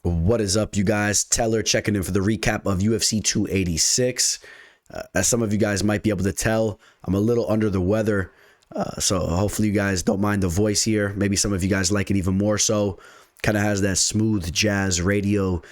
What is up, you guys? Teller checking in for the recap of UFC 286. As some of you guys might be able to tell, I'm a little under the weather, so hopefully you guys don't mind the voice here. Maybe some of you guys like it even more so. Kind of has that smooth jazz radio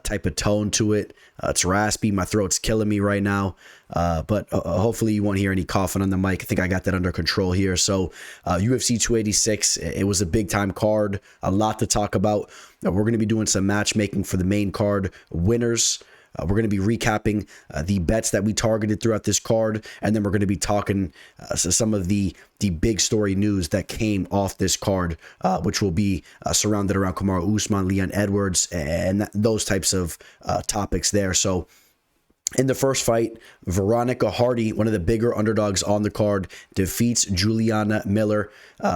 type of tone to it. It's raspy. My throat's killing me right now. But hopefully you won't hear any coughing on the mic. I think I got that under control here. So UFC 286, it was a big time card. A lot to talk about. We're going to be doing some matchmaking for the main card winners. We're going to be recapping the bets that we targeted throughout this card, and then we're going to be talking some of the big story news that came off this card, which will be surrounded around Kamaru Usman, Leon Edwards, and those types of topics there. So in the first fight, Veronica Hardy, one of the bigger underdogs on the card, defeats Juliana Miller.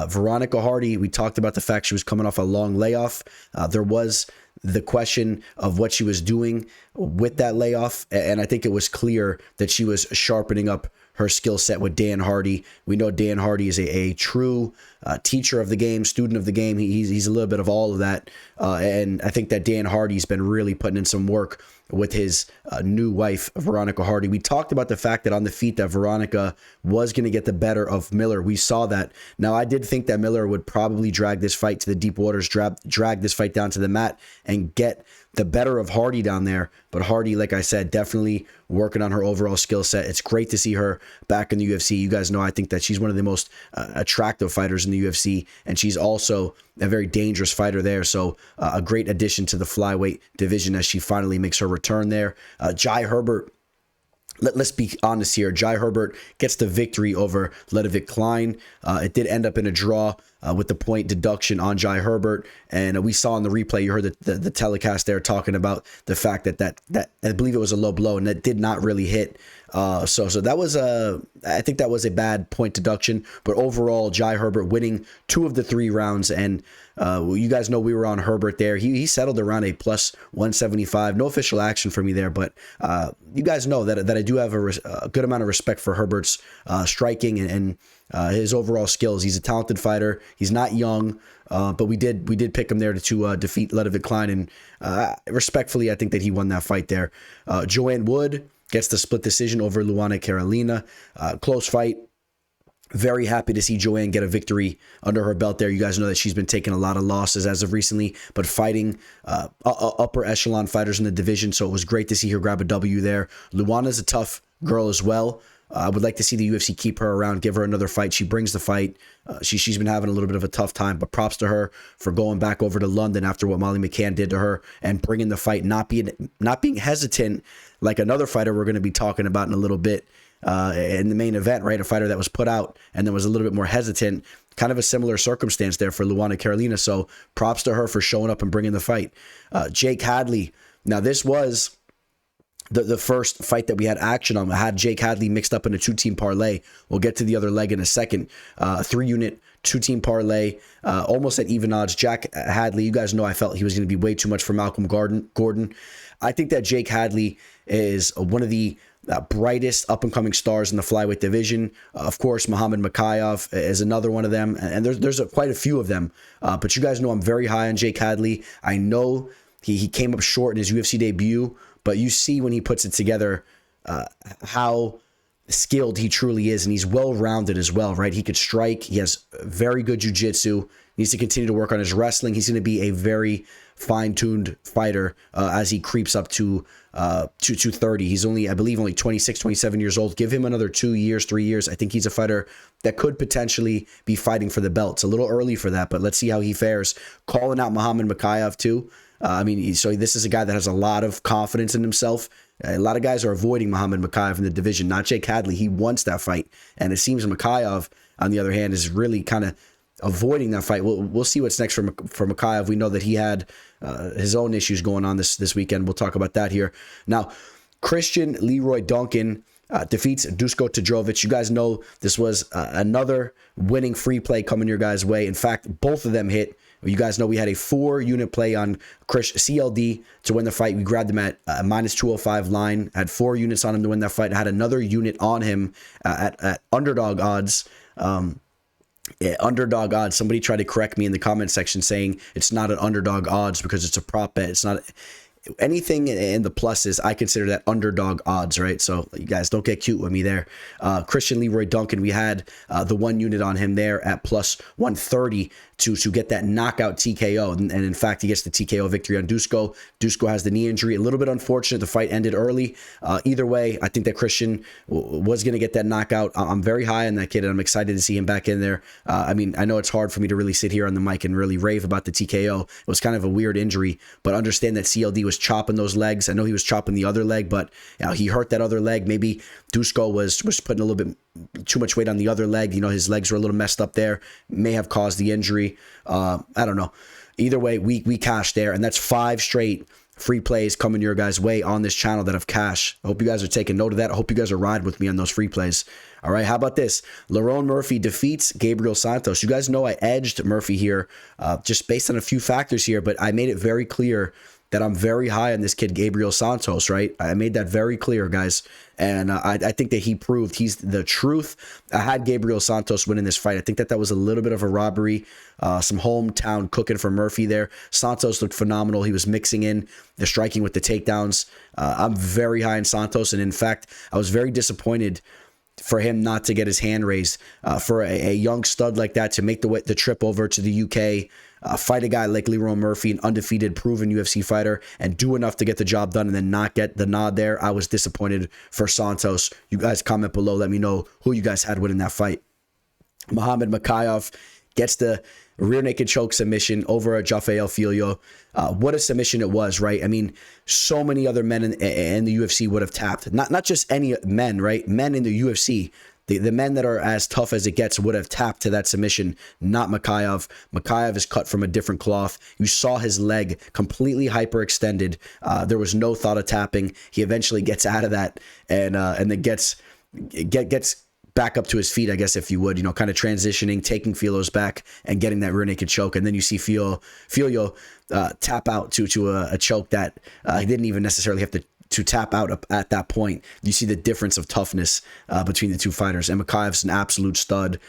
Veronica Hardy, we talked about the fact she was coming off a long layoff. There was the question of what she was doing with that layoff, and I think it was clear that she was sharpening up her skill set with Dan Hardy. We know Dan Hardy is a true teacher of the game, student of the game. He's a little bit of all of that, and I think that Dan Hardy's been really putting in some work with his new wife, Veronica Hardy. We talked about the fact that on the feet that Veronica was going to get the better of Miller. We saw that. Now, I did think that Miller would probably drag this fight to the deep waters, drag this fight down to the mat, and get the better of Hardy down there. But Hardy, like I said, definitely working on her overall skill set. It's great to see her back in the UFC. You guys know I think that she's one of the most attractive fighters in the UFC, and she's also a very dangerous fighter there. So a great addition to the flyweight division as she finally makes her return there. Jai Herbert, let's be honest here. Jai Herbert gets the victory over Ludovit Klein. It did end up in a draw with the point deduction on Jai Herbert. And we saw in the replay, you heard the telecast there talking about the fact that I believe it was a low blow and that did not really hit. So that was I think that was a bad point deduction. But overall, Jai Herbert winning 2 of the 3 rounds. And you guys know we were on Herbert there. He settled around a plus 175. No official action for me there, but you guys know that I do have a good amount of respect for Herbert's striking and his overall skills. He's a talented fighter. He's not young, but we did pick him there to defeat Ludovit Klein, and respectfully, I think that he won that fight there. Joanne Wood gets the split decision over Luana Carolina. Close fight. Very happy to see Joanne get a victory under her belt there. You guys know that she's been taking a lot of losses as of recently, but fighting upper echelon fighters in the division, so it was great to see her grab a W there. Luana's a tough girl as well. I would like to see the UFC keep her around, give her another fight. She brings the fight. She's been having a little bit of a tough time, but props to her for going back over to London after what Molly McCann did to her and bringing the fight, not being hesitant like another fighter we're going to be talking about in a little bit in the main event, right? A fighter that was put out and then was a little bit more hesitant. Kind of a similar circumstance there for Luana Carolina. So props to her for showing up and bringing the fight. Jake Hadley. Now this was the first fight that we had action on. I had Jake Hadley mixed up in a 2-team parlay. We'll get to the other leg in a second. 3-unit 2-team parlay, almost at even odds. Jack Hadley, you guys know I felt he was going to be way too much for Malcolm Gordon. I think that Jake Hadley is one of the brightest up-and-coming stars in the flyweight division. Of course, Muhammad Mokaev is another one of them, and there's quite a few of them. But you guys know I'm very high on Jake Hadley. I know he came up short in his UFC debut, but you see when he puts it together how skilled he truly is, and he's well-rounded as well, right? He could strike. He has very good jiu-jitsu. Needs to continue to work on his wrestling. He's going to be a very fine-tuned fighter as he creeps up to 230. He's only, I believe, only 26, 27 years old. Give him another 2 years, 3 years. I think he's a fighter that could potentially be fighting for the belt. It's a little early for that, but let's see how he fares. Calling out Muhammad Mokaev too. So this is a guy that has a lot of confidence in himself. A lot of guys are avoiding Muhammad Mokaev in the division, not Jake Hadley. He wants that fight. And it seems Mokaev, on the other hand, is really kind of avoiding that fight. We'll see what's next for Mokaev. We know that he had his own issues going on this weekend. We'll talk about that here. Now, Christian Leroy Duncan defeats Dusko Todorovic. You guys know this was another winning free play coming your guys' way. In fact, both of them hit. You guys know we had a 4-unit play on CLD to win the fight. We grabbed him at minus 205 line, had 4 units on him to win that fight. I had another unit on him at underdog odds. Underdog odds. Somebody tried to correct me in the comment section saying it's not an underdog odds because it's a prop bet. It's not anything in the pluses. I consider that underdog odds, right? So you guys don't get cute with me there. Christian Leroy Duncan, we had the 1 unit on him there at plus 130 to get that knockout TKO. And in fact, he gets the TKO victory on Dusko. Dusko has the knee injury. A little bit unfortunate. The fight ended early. Either way, I think that Christian was going to get that knockout. I'm very high on that kid, and I'm excited to see him back in there. I mean, I know it's hard for me to really sit here on the mic and really rave about the TKO. It was kind of a weird injury, but understand that CLD was chopping those legs. I know he was chopping the other leg, but he hurt that other leg. Maybe Dusko was putting a little bit too much weight on the other leg. His legs were a little messed up there. May have caused the injury. I don't know. Either way, we cashed there, and that's 5 straight free plays coming your guys' way on this channel that have cashed. I hope you guys are taking note of that. I hope you guys are riding with me on those free plays. All right, how about this? Lerone Murphy defeats Gabriel Santos. You guys know I edged Murphy here just based on a few factors here, but I made it very clear that I'm very high on this kid, Gabriel Santos, right? I made that very clear, guys. And I think that he proved he's the truth. I had Gabriel Santos winning this fight. I think that was a little bit of a robbery. Some hometown cooking for Murphy there. Santos looked phenomenal. He was mixing in the striking with the takedowns. I'm very high in Santos. And in fact, I was very disappointed for him not to get his hand raised. For a young stud like that to make the trip over to the UK, fight a guy like Lerone Murphy, an undefeated, proven UFC fighter, and do enough to get the job done and then not get the nod there. I was disappointed for Santos. You guys comment below. Let me know who you guys had winning that fight. Muhammad Mokaev gets the rear naked choke submission over Jafael Filho. What a submission it was, right? I mean, so many other men in the UFC would have tapped. Not just any men, right? Men in the UFC. The men that are as tough as it gets would have tapped to that submission, not Mokaev. Mokaev is cut from a different cloth. You saw his leg completely hyperextended. There was no thought of tapping. He eventually gets out of that and then gets back up to his feet, I guess, if you would, kind of transitioning, taking Filo's back and getting that rear naked choke. And then you see Filho tap out to a choke that he didn't even necessarily have to tap out at that point. You see the difference of toughness between the two fighters. And Mokaev's an absolute stud.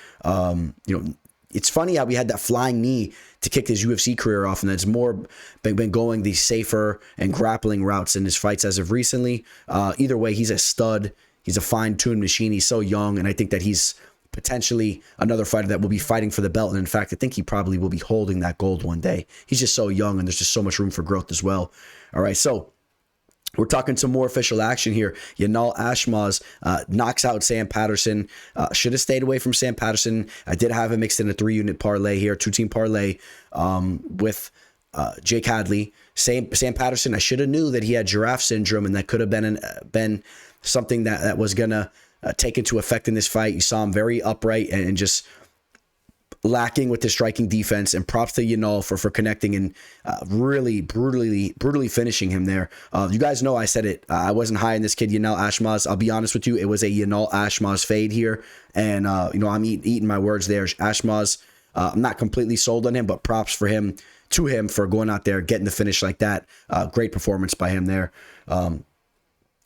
It's funny how we had that flying knee to kick his UFC career off, and that's more been going the safer and grappling routes in his fights as of recently. Either way, he's a stud. He's a fine-tuned machine. He's so young, and I think that he's potentially another fighter that will be fighting for the belt. And in fact, I think he probably will be holding that gold one day. He's just so young, and there's just so much room for growth as well. All right, so we're talking some more official action here. Yanal Ashmaz knocks out Sam Patterson. Should have stayed away from Sam Patterson. I did have him mixed in a 3-unit parlay here, 2-team parlay with Jake Hadley. Sam Patterson, I should have knew that he had giraffe syndrome, and that could have been something that was going to take into effect in this fight. You saw him very upright and just lacking with the striking defense, and props to Yanal for connecting and really brutally finishing him there. You guys know I said it. I wasn't high in this kid, Yanal Ashmaz. I'll be honest with you. It was a Yanal Ashmaz fade here. And, I'm eating my words there. Ashmaz, I'm not completely sold on him, but props for him for going out there, getting the finish like that. Great performance by him there.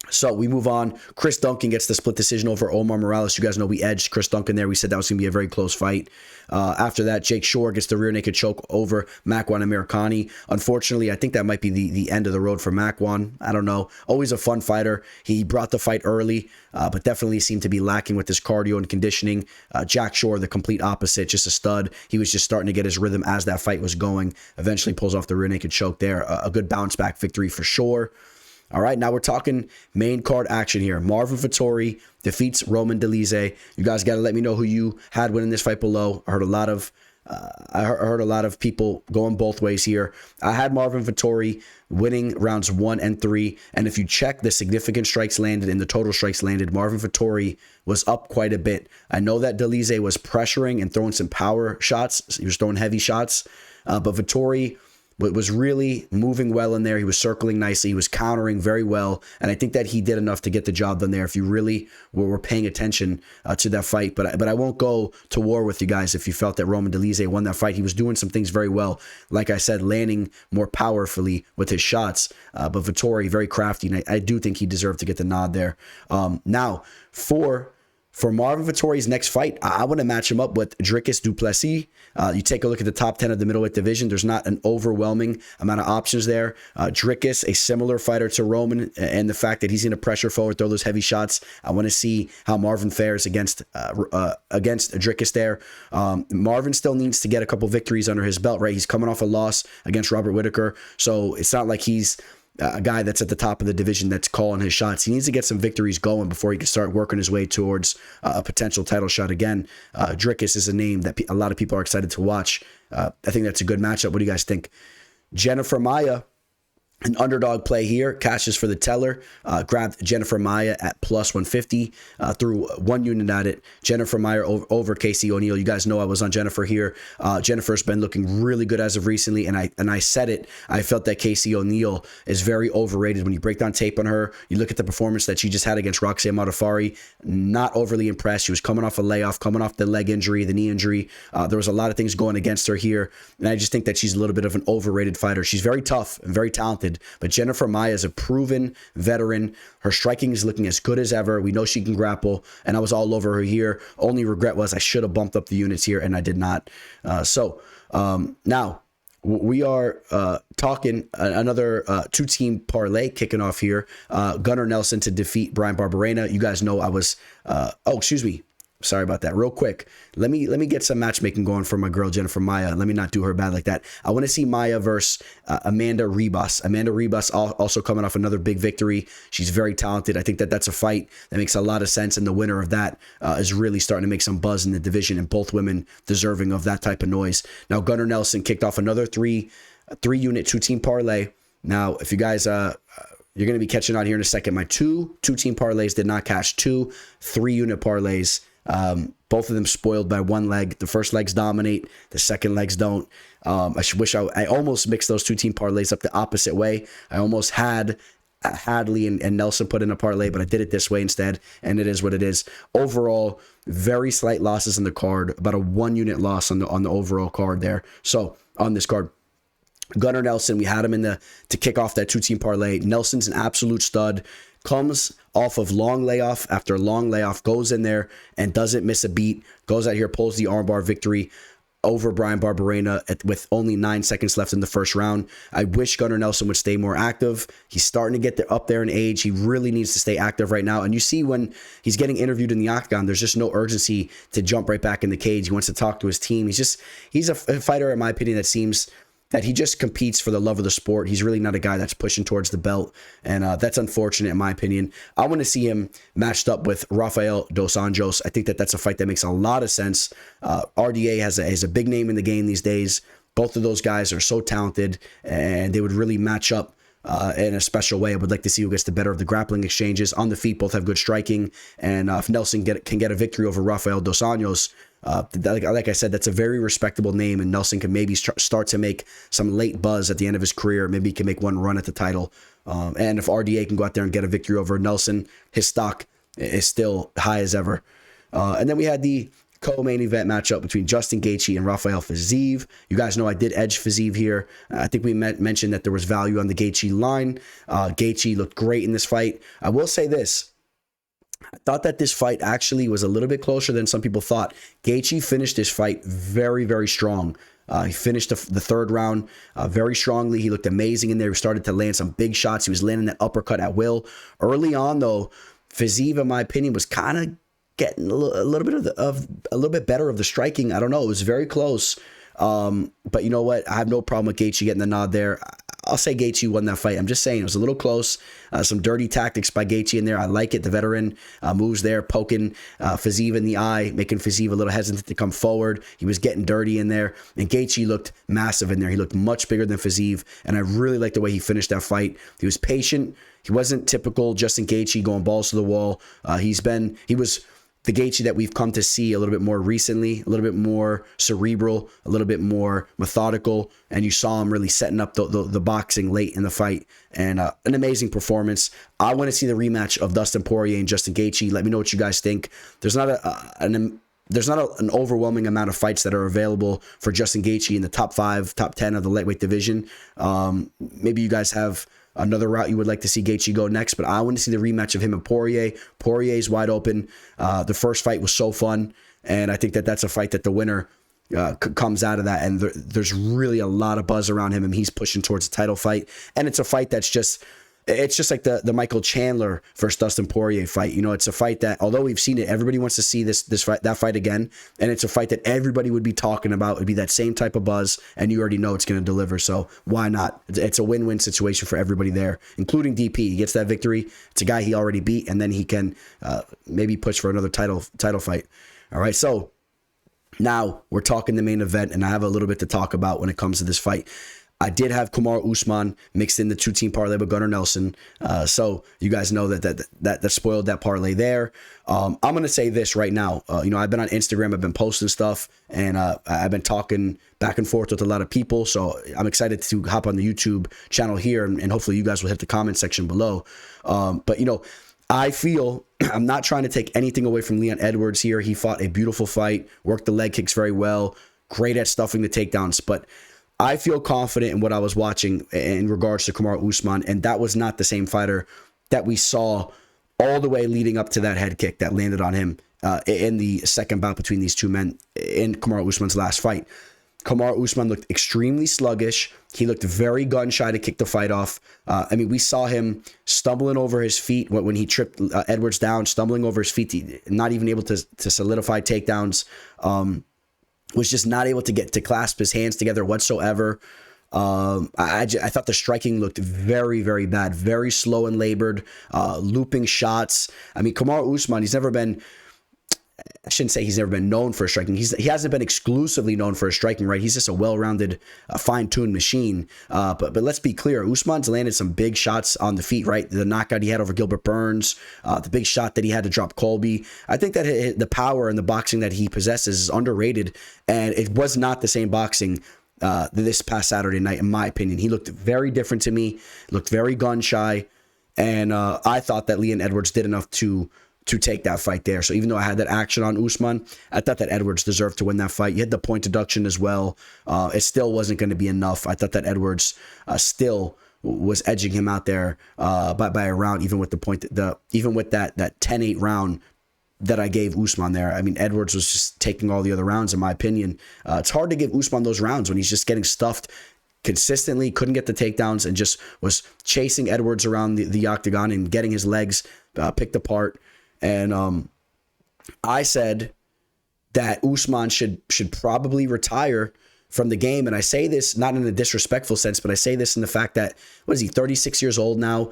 So we move on. Chris Duncan gets the split decision over Omar Morales. You guys know we edged Chris Duncan there. We said that was going to be a very close fight. After that, Jake Shore gets the rear naked choke over Makwan Amirkhani. Unfortunately, I think that might be the end of the road for Makwan. I don't know. Always a fun fighter. He brought the fight early, but definitely seemed to be lacking with his cardio and conditioning. Jack Shore, the complete opposite, just a stud. He was just starting to get his rhythm as that fight was going. Eventually pulls off the rear naked choke there. A good bounce back victory for Shore. All right, now we're talking main card action here. Marvin Vettori defeats Roman Dolidze. You guys got to let me know who you had winning this fight below. I heard a lot of people going both ways here. I had Marvin Vettori winning rounds 1 and 3, and if you check the significant strikes landed and the total strikes landed, Marvin Vettori was up quite a bit. I know that Dolidze was pressuring and throwing some power shots. He was throwing heavy shots, but Vettori was really moving well in there. He was circling nicely. He was countering very well. And I think that he did enough to get the job done there if you really were paying attention to that fight. But I won't go to war with you guys if you felt that Roman Dolidze won that fight. He was doing some things very well. Like I said, landing more powerfully with his shots. But Vettori, very crafty. And I do think he deserved to get the nod there. Now, for For Marvin Vettori's next fight, I want to match him up with Dricus du Plessis. You take a look at the top 10 of the middleweight division. There's not an overwhelming amount of options there. Dricus, a similar fighter to Roman, and the fact that he's going to pressure forward, throw those heavy shots. I want to see how Marvin fares against Dricus there. Marvin still needs to get a couple victories under his belt, right? He's coming off a loss against Robert Whittaker, so it's not like he's a guy that's at the top of the division that's calling his shots. He needs to get some victories going before he can start working his way towards a potential title shot again. Dricus is a name that a lot of people are excited to watch. I think that's a good matchup. What do you guys think? Jennifer Maia, an underdog play here, cashes for the teller, grabbed Jennifer Maia at plus 150, threw 1 unit at it. Jennifer Maia over Casey O'Neill. You guys know I was on Jennifer here. Jennifer's been looking really good as of recently, and I said it. I felt that Casey O'Neill is very overrated. When you break down tape on her, you look at the performance that she just had against Roxanne Modafferi, not overly impressed. She was coming off a layoff, coming off the leg injury, the knee injury. There was a lot of things going against her here, and I just think that she's a little bit of an overrated fighter. She's very tough and very talented, but Jennifer Maia is a proven veteran. Her striking is looking as good as ever. We know she can grapple, and I was all over her here. Only regret was I should have bumped up the units here, and I did not. Now we are talking another two-team parlay kicking off here. Gunnar Nelson to defeat Brian Barberena. You guys know I was sorry about that. Real quick, let me get some matchmaking going for my girl Jennifer Maia. Let me not do her bad like that. I want to see Maia versus Amanda Ribas. Amanda Ribas also coming off another big victory. She's very talented. I think that that's a fight that makes a lot of sense, and the winner of that is really starting to make some buzz in the division, and both women deserving of that type of noise. Now Gunnar Nelson kicked off another three-unit two-team parlay. Now, if you guys you're going to be catching on here in a second. My two-team parlays did not cash. 2 3-unit parlays. Both of them spoiled by one leg. The first legs dominate, the second legs don't. I almost mixed those two-team parlays up the opposite way. I almost had Hadley and Nelson put in a parlay, but I did it this way instead, and it is what it is. Overall, very slight losses in the card, about a 1-unit loss on the overall card there. So on this card, Gunnar Nelson, we had him to kick off that two-team parlay. Nelson's an absolute stud. Comes off of long layoff after long layoff, goes in there and doesn't miss a beat. Goes out here, pulls the armbar victory over Brian Barberena with only 9 seconds left in the first round. I wish Gunnar Nelson would stay more active. He's starting to get up there in age. He really needs to stay active right now. And you see when he's getting interviewed in the octagon, there's just no urgency to jump right back in the cage. He wants to talk to his team. He's a fighter, in my opinion, that seems that he just competes for the love of the sport. He's really not a guy that's pushing towards the belt, and that's unfortunate in my opinion. I want to see him matched up with Rafael Dos Anjos. I think that that's a fight that makes a lot of sense. RDA has a big name in the game these days. Both of those guys are so talented, and they would really match up in a special way. I would like to see who gets the better of the grappling exchanges. On the feet, both have good striking, and if Nelson can get a victory over Rafael Dos Anjos, like I said, that's a very respectable name, and Nelson can maybe start to make some late buzz at the end of his career. Maybe he can make one run at the title. And if RDA can go out there and get a victory over Nelson, his stock is still high as ever. And then we had the co-main event matchup between Justin Gaethje and Rafael Fiziev. You guys know I did edge Fiziev here. I think we mentioned that there was value on the Gaethje line. Gaethje looked great in this fight. I will say this. I thought that this fight actually was a little bit closer than some people thought. Gaethje finished this fight very, very strong. He finished the third round very strongly. He looked amazing in there. He started to land some big shots. He was landing that uppercut at will. Early on, though, Fiziev, in my opinion, was kind of getting a little bit better of the striking. I don't know. It was very close. But you know what? I have no problem with Gaethje getting the nod there. I'll say Gaethje won that fight. I'm just saying it was a little close. Some dirty tactics by Gaethje in there. I like it. The veteran moves there, poking Fiziev in the eye, making Fiziev a little hesitant to come forward. He was getting dirty in there, and Gaethje looked massive in there. He looked much bigger than Fiziev, and I really liked the way he finished that fight. He was patient. He wasn't typical Justin Gaethje going balls to the wall. He was the Gaethje that we've come to see a little bit more recently, a little bit more cerebral, a little bit more methodical, and you saw him really setting up the boxing late in the fight, and an amazing performance. I want to see the rematch of Dustin Poirier and Justin Gaethje. Let me know what you guys think. There's not an overwhelming amount of fights that are available for Justin Gaethje in the top 5, top 10 of the lightweight division. Maybe you guys have another route you would like to see Gaethje go next, but I want to see the rematch of him and Poirier. Poirier's wide open. The first fight was so fun, and I think that that's a fight that the winner comes out of that, and there's really a lot of buzz around him, and he's pushing towards a title fight. And it's a fight that's just like the Michael Chandler versus Dustin Poirier fight. You know, it's a fight that, although we've seen it, everybody wants to see that fight again, and it's a fight that everybody would be talking about. It'd be that same type of buzz, and you already know it's going to deliver. So why not? It's a win-win situation for everybody there, including DP. He gets that victory. It's a guy he already beat, and then he can maybe push for another title fight. All right, so now we're talking the main event, and I have a little bit to talk about when it comes to this fight. I did have Kamaru Usman mixed in the 2-team parlay with Gunnar Nelson. So you guys know that spoiled that parlay there. I'm going to say this right now. I've been on Instagram. I've been posting stuff, and I've been talking back and forth with a lot of people. So I'm excited to hop on the YouTube channel here, and hopefully you guys will hit the comment section below. But I feel I'm not trying to take anything away from Leon Edwards here. He fought a beautiful fight, worked the leg kicks very well, great at stuffing the takedowns, but I feel confident in what I was watching in regards to Kamaru Usman, and that was not the same fighter that we saw all the way leading up to that head kick that landed on him in the second bout between these two men in Kamaru Usman's last fight. Kamaru Usman looked extremely sluggish. He looked very gun-shy to kick the fight off. We saw him stumbling over his feet when he tripped Edwards down, stumbling over his feet, not even able to solidify takedowns. Was just not able to get to clasp his hands together whatsoever. I thought the striking looked very, very bad, very slow and labored, looping shots. Kamaru Usman, I shouldn't say he's never been known for striking. He hasn't been exclusively known for his striking, right? He's just a well-rounded, fine-tuned machine. But let's be clear, Usman's landed some big shots on the feet, right? The knockout he had over Gilbert Burns, the big shot that he had to drop Colby. I think that the power and the boxing that he possesses is underrated, and it was not the same boxing this past Saturday night, in my opinion. He looked very different to me, looked very gun-shy, and I thought that Leon Edwards did enough to take that fight there. So even though I had that action on Usman, I thought that Edwards deserved to win that fight. You had the point deduction as well. It still wasn't going to be enough. I thought that Edwards still was edging him out there by a round, even with that 10-8 round that I gave Usman there. Edwards was just taking all the other rounds, in my opinion. It's hard to give Usman those rounds when he's just getting stuffed consistently, couldn't get the takedowns, and just was chasing Edwards around the octagon and getting his legs picked apart. And I said that Usman should probably retire from the game. And I say this not in a disrespectful sense, but I say this in the fact that, 36 years old now?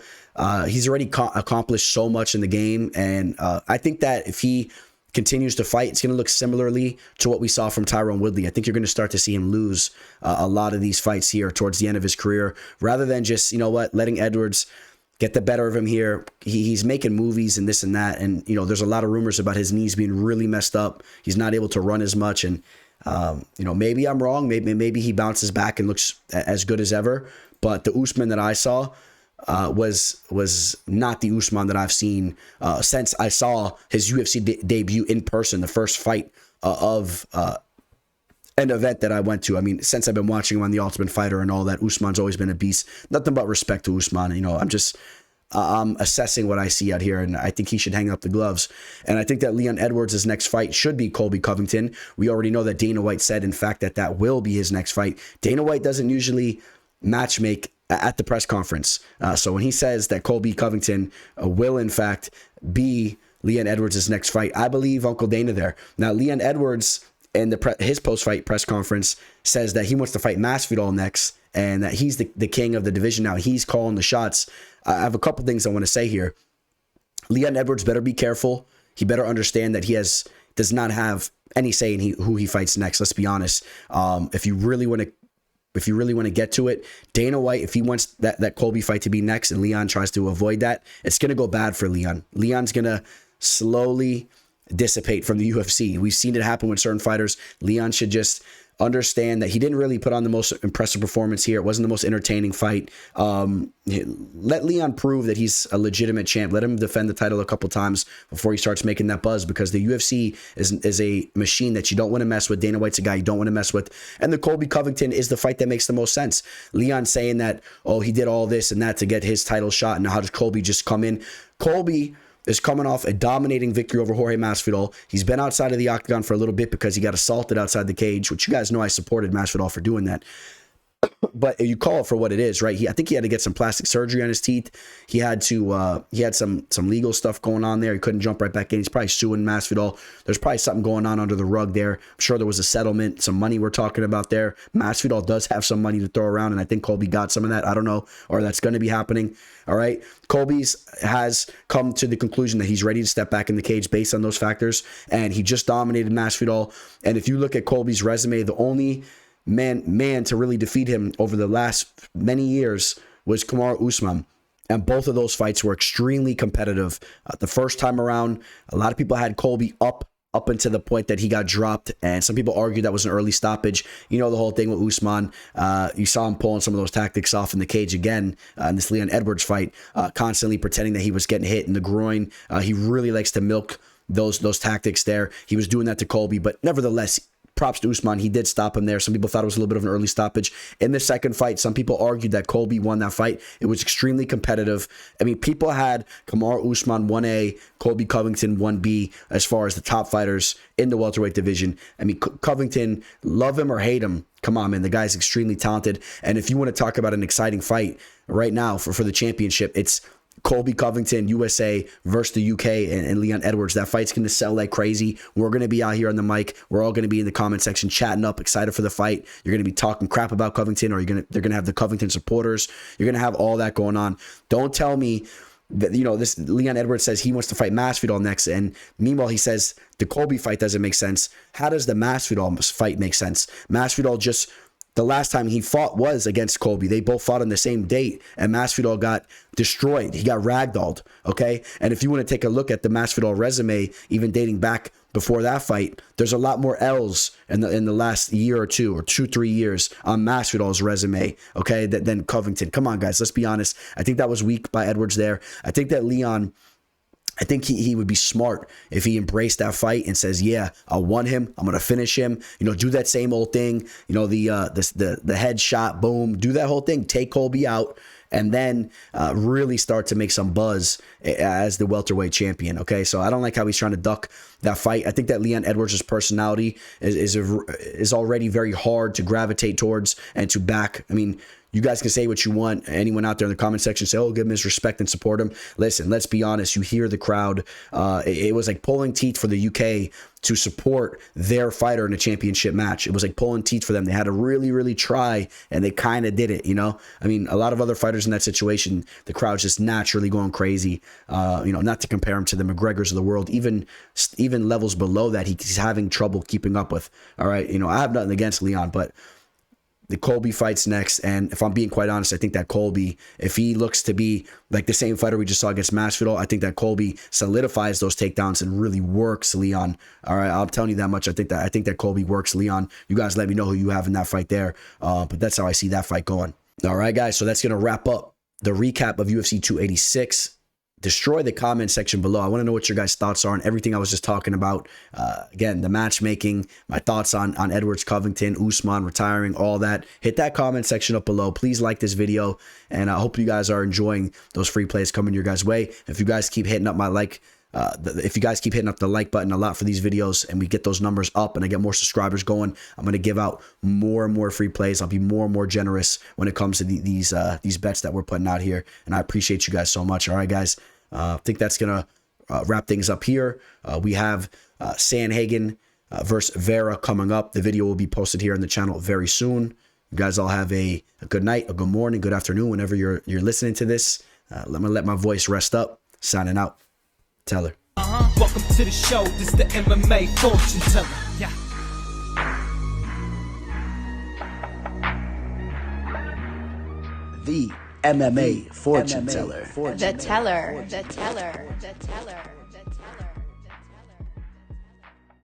He's already accomplished so much in the game. And I think that if he continues to fight, it's going to look similarly to what we saw from Tyron Woodley. I think you're going to start to see him lose a lot of these fights here towards the end of his career, rather than just, letting Edwards get the better of him here. He's making movies and this and that. And, there's a lot of rumors about his knees being really messed up. He's not able to run as much. And, maybe I'm wrong. Maybe he bounces back and looks as good as ever. But the Usman that I saw was not the Usman that I've seen since I saw his UFC debut in person, the first fight of an event that I went to. Since I've been watching him on The Ultimate Fighter and all that, Usman's always been a beast. Nothing but respect to Usman. I'm assessing what I see out here, and I think he should hang up the gloves. And I think that Leon Edwards' next fight should be Colby Covington. We already know that Dana White said, in fact, that will be his next fight. Dana White doesn't usually matchmake at the press conference. So when he says that Colby Covington will, in fact, be Leon Edwards' next fight, I believe Uncle Dana there. Now, Leon Edwards, in his post-fight press conference, says that he wants to fight Masvidal next, and that he's the king of the division now. He's calling the shots. I have a couple things I want to say here. Leon Edwards better be careful. He better understand that he does not have any say in who he fights next. Let's be honest. If you really want to get to it, Dana White, if he wants that Colby fight to be next and Leon tries to avoid that, it's going to go bad for Leon. Leon's going to slowly dissipate from the UFC. We've seen it happen with certain fighters. Leon should just understand that he didn't really put on the most impressive performance here. It wasn't the most entertaining fight. Let Leon prove that he's a legitimate champ. Let him defend the title a couple times before he starts making that buzz, because the UFC is a machine that you don't want to mess with. Dana White's a guy you don't want to mess with. And the Colby Covington is the fight that makes the most sense. Leon saying that, oh, he did all this and that to get his title shot, and how does Colby just come in? Colby is coming off a dominating victory over Jorge Masvidal. He's been outside of the octagon for a little bit because he got assaulted outside the cage, which you guys know I supported Masvidal for doing that. But you call it for what it is, right? I think he had to get some plastic surgery on his teeth. He had some legal stuff going on there. He couldn't jump right back in. He's probably suing Masvidal. There's probably something going on under the rug there. I'm sure there was a settlement, some money we're talking about there. Masvidal does have some money to throw around, and I think Colby got some of that. I don't know, or that's going to be happening. All right. Colby's has come to the conclusion that he's ready to step back in the cage based on those factors, and he just dominated Masvidal. And if you look at Colby's resume, the only man to really defeat him over the last many years was Kamaru Usman. And both of those fights were extremely competitive. The first time around, a lot of people had Colby up until the point that he got dropped, and some people argued that was an early stoppage. You know the whole thing with Usman. You saw him pulling some of those tactics off in the cage again in this Leon Edwards fight, constantly pretending that he was getting hit in the groin. He really likes to milk those tactics there. He was doing that to Colby, but nevertheless, props to Usman. He did stop him there. Some people thought it was a little bit of an early stoppage. In the second fight, some people argued that Colby won that fight. It was extremely competitive. I mean, people had Kamaru Usman 1A, Colby Covington 1B as far as the top fighters in the welterweight division. I mean, Covington, love him or hate him, come on, man. The guy's extremely talented. And if you want to talk about an exciting fight right now for the championship, it's Colby Covington, USA versus the UK and Leon Edwards. That fight's going to sell like crazy. We're going to be out here on the mic. We're all going to be in the comment section chatting up, excited for the fight. You're going to be talking crap about Covington, or they're going to have the Covington supporters. You're going to have all that going on. Don't tell me that, this Leon Edwards says he wants to fight Masvidal next, and meanwhile he says the Colby fight doesn't make sense. How does the Masvidal fight make sense? Masvidal just, the last time he fought was against Colby. They both fought on the same date, and Masvidal got destroyed. He got ragdolled, okay? And if you want to take a look at the Masvidal resume, even dating back before that fight, there's a lot more L's in the last year or two, or 2-3 years on Masvidal's resume, okay, than Covington. Come on, guys, let's be honest. I think that was weak by Edwards there. I think that Leon, I think he would be smart if he embraced that fight and says, yeah, I won him. I'm going to finish him. Do that same old thing. The headshot, boom, do that whole thing. Take Colby out, and then really start to make some buzz as the welterweight champion, okay? So I don't like how he's trying to duck that fight. I think that Leon Edwards' personality is already very hard to gravitate towards and to back. I mean, you guys can say what you want. Anyone out there in the comment section say, oh, give him his respect and support him. Listen, let's be honest. You hear the crowd. It was like pulling teeth for the UK to support their fighter in a championship match. It was like pulling teeth for them. They had to really, really try, and they kind of did it, I mean, a lot of other fighters in that situation, the crowd's just naturally going crazy. Not to compare him to the McGregors of the world, even levels below that, he's having trouble keeping up with. All right, I have nothing against Leon, but the Colby fight's next, and if I'm being quite honest, I think that Colby, if he looks to be like the same fighter we just saw against Masvidal, I think that Colby solidifies those takedowns and really works Leon. All right, I'm telling you that much. I think that Colby works Leon. You guys let me know who you have in that fight there, but that's how I see that fight going. All right, guys, so that's going to wrap up the recap of UFC 286. Destroy the comment section below. I want to know what your guys' thoughts are on everything I was just talking about. Again, the matchmaking, my thoughts on Edwards, Covington, Usman retiring, all that. Hit that comment section up below. Please like this video, and I hope you guys are enjoying those free plays coming your guys' way. If you guys keep hitting up if you guys keep hitting up the like button a lot for these videos, and we get those numbers up and I get more subscribers going, I'm going to give out more and more free plays. I'll be more and more generous when it comes to these bets that we're putting out here, and I appreciate you guys so much. All right, guys, I think that's going to wrap things up here. We have Sandhagen versus Vera coming up. The video will be posted here on the channel very soon. You guys all have a good night, a good morning, good afternoon, whenever you're listening to this. Let me let my voice rest up. Signing out. Teller. Welcome to the show. This is the MMA fortune teller. Yeah. The MMA fortune teller. The teller.